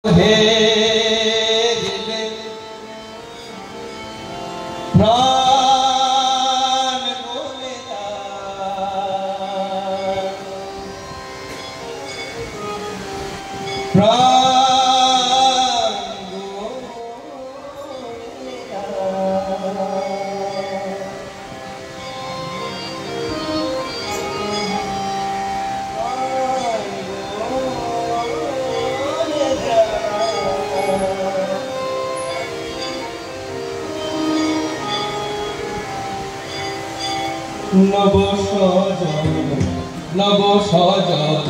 হে দিলে প্রাণ বলে প্রাণ নব সজল নব সজল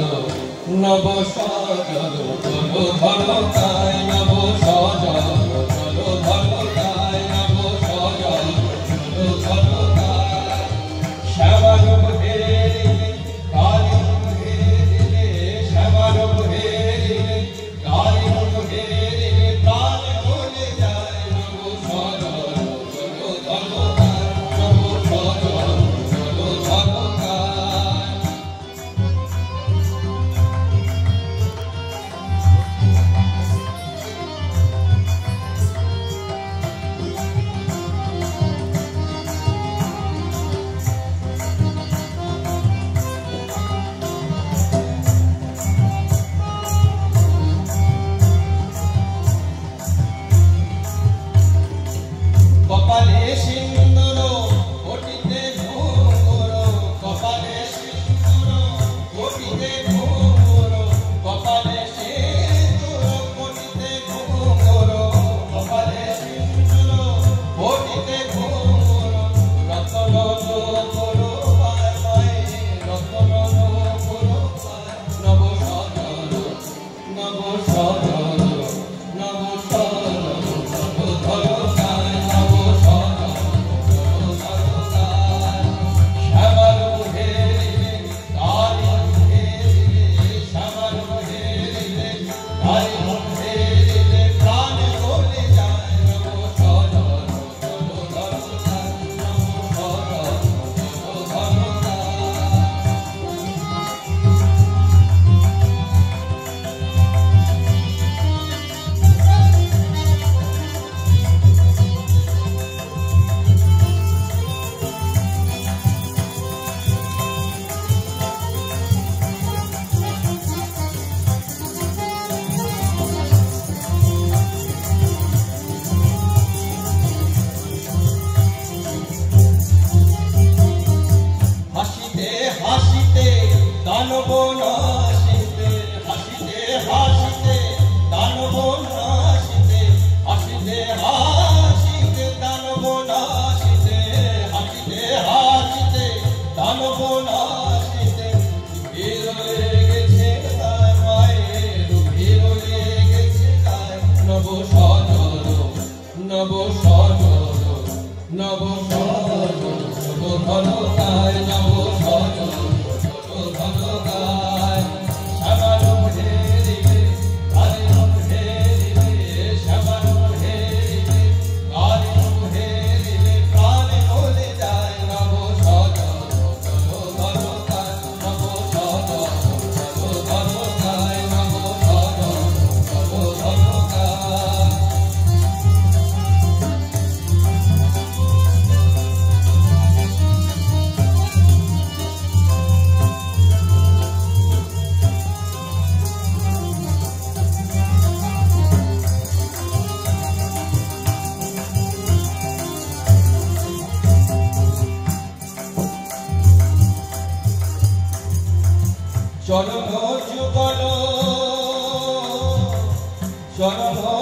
নব সজল চলো ধরো তাই নব সজল চলো ধরো তাই নব সজল চলো ধরো তাই শ্যামার হেরিলে কালী হেরিলে শ্যামার হেরিলে কালী হেরিলে প্রাণ বলে যায় নব সজল চলো ধরো তাই নব সজল কপালে সিন্দুর ওটিতে ঘুমর কপালে সিন্দুর ওটিতে ঘুমর কপালে সিন্দুর ওটিতে ঘুমর কপালে সিন্দুর ওটিতে ঘুমর রতন করো পায় রতন করো পায় নব সজল নব সজল নব সজল ধরো হাসিতে দানব নাশিতে হাসিতে হাসিতে দানব নাশিতে হাসিতে হাসিতে দানব নাশিতে হাসিতে হাসিতে দানব নাশিতে ভিড় লেগেছে তার মায়ের ভিড় লেগেছে তার নব সজল নব সজল নব সজল ধরো তাই নব সজল ধরো তাই শ্যামার হেরিলে কালী হেরিলে শ্যামার হেরিলে কালী হেরিলে প্রাণ বলে যায় নব সজল ধরো তাই নব সজল ধরো তাই নব সজল ধরো তাই চরণ যুগল চরণ